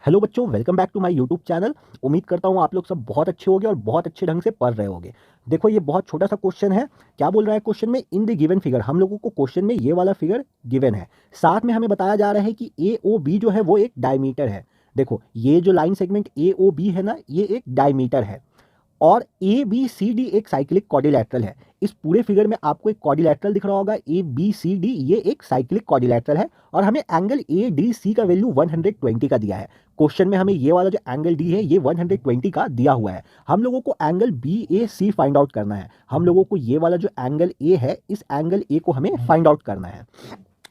Hello बच्चों, welcome back to my YouTube channel. उम्मीद करता हूँ आप लोग सब बहुत अच्छे होंगे और बहुत अच्छे ढंग से पढ़ रहे होंगे। देखो, ये बहुत छोटा सा क्वेश्चन है। क्या बोल रहा है क्वेश्चन में? In the given figure. हम लोगों को क्वेश्चन में ये वाला फिगर गिवन है, साथ में हमें बताया जा रहा है कि ए ओ बी जो है वो एक डायमीटर है। देखो, ये जो line segment A O B है ना, ये एक डायमीटर है और ए बी सी डी एक साइक्लिक क्वाड्रिलैटरल है। इस पूरे फिगर में आपको एक क्वाड्रिलैटरल दिख रहा होगा, ए बी सी डी, ये एक साइक्लिक क्वाड्रिलैटरल है और हमें एंगल ए डी सी का वैल्यू 120 का दिया है। क्वेश्चन में हमें ये वाला जो एंगल डी है ये 120 का दिया हुआ है। हम लोगों को एंगल बी ए सी फाइंड आउट करना है। हम लोगों को ये वाला जो एंगल ए है, इस एंगल ए को हमें फाइंड आउट करना है।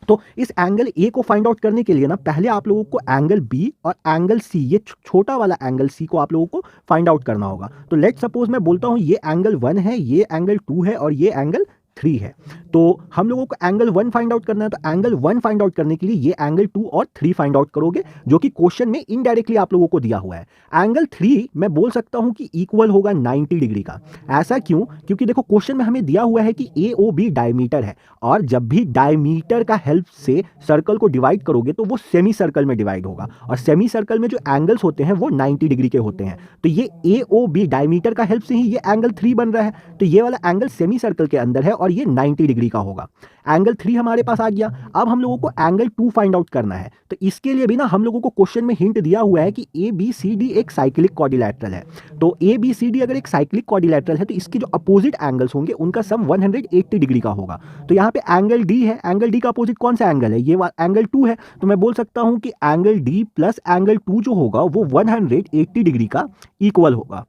तो इस एंगल ए को फाइंड आउट करने के लिए ना, पहले आप लोगों को एंगल बी और एंगल सी, ये छोटा वाला एंगल सी को आप लोगों को फाइंड आउट करना होगा। तो लेट सपोज मैं बोलता हूं ये एंगल 1 है, ये एंगल 2 है और ये एंगल 3 है। तो हम लोगों को एंगल 1 फाइंड आउट करना है। तो एंगल 1 फाइंड आउट करने के लिए ये एंगल 2 और 3 फाइंड आउट करोगे, जो कि क्वेश्चन में इनडायरेक्टली आप लोगों को दिया हुआ है। एंगल 3 मैं बोल सकता हूं कि इक्वल होगा 90 डिग्री का। ऐसा क्यों? क्योंकि देखो, क्वेश्चन में हमें दिया हुआ है कि ए ओ बी डायमीटर है और जब भी डायमीटर का हेल्प से सर्कल को डिवाइड करोगे तो वो सेमी सर्कल में डिवाइड होगा और सेमी सर्कल में जो एंगल्स होते हैं वो 90 डिग्री के होते हैं। तो ये ए ओ बी डायमीटर का हेल्प से ही ये एंगल 3 बन रहा है। तो ये वाला एंगल सेमी सर्कल के अंदर है और ये 90 डिग्री का होगा। एंगल 3 हमारे पास आ गया। अब हम लोगों को एंगल 2 फाइंड आउट करना है। तो इसके लिए भी ना हम लोगों को क्वेश्चन में हिंट दिया हुआ है कि ए बी सी डी एक साइक्लिक क्वाड्रिलैटरल है। तो ए बी सी डी अगर एक साइक्लिक क्वाड्रिलैटरल है तो इसके जो अपोजिट एंगल्स होंगे उनका सम 180 डिग्री का होगा। तो यहाँ पे एंगल डी है, एंगल डी का अपोजिट कौन सा एंगल है? ये एंगल 2 है। तो मैं बोल सकता हूं कि एंगल डी प्लस एंगल 2 जो होगा वो 180 डिग्री का इक्वल होगा।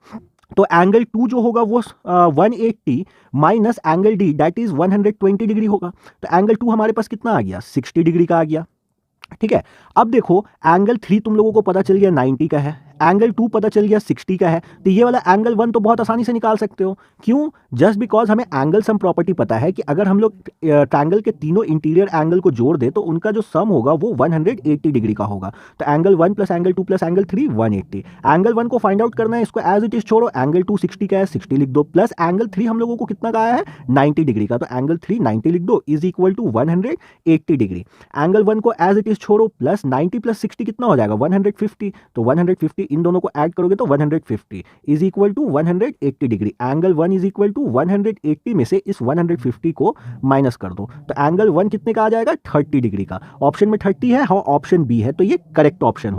तो एंगल 2 जो होगा वो 180 minus angle D that is 120 degree होगा। तो एंगल 2 हमारे पास कितना आ गया? 60 डिग्री का आ गया। ठीक है। अब देखो, एंगल 3 तुम लोगों को पता चल गया 90 का है, एंगल 2 पता चल गया 60 का है। तो ये वाला एंगल 1 तो बहुत आसानी से निकाल सकते हो। क्यों? जस्ट बिकॉज हमें एंगल सम प्रॉपर्टी पता है कि अगर हम लोग ट्रायंगल के तीनों इंटीरियर एंगल को जोड़ दे तो उनका जो सम होगा वो 180 डिग्री का होगा। तो angle 1 plus angle 2 plus angle 3 180। Angle 1 को फाइंड आउट करना है, इसको एज इट इज छोड़ो। एंगल 2 60 का है, 60 लिख दो, प्लस एंगल 3 हम लोगों को कितना का आया है? 90 डिग्री का। तो एंगल 3 90 लिख दो is equal to 180 degree. Angle 1 को एज इट इज छोड़ो, प्लस 90 प्लस 60 कितना हो जाएगा? 150। तो 150 इन दोनों को ऐड करोगे तो 150 is equal to 180 degree. Angle 1 is equal to 180 में से इस 150 को माइनस कर दो। तो एंगल 1 कितने का आ जाएगा? 30 डिग्री का। ऑप्शन में 30 है, हाँ ऑप्शन बी है, तो ये करेक्ट ऑप्शन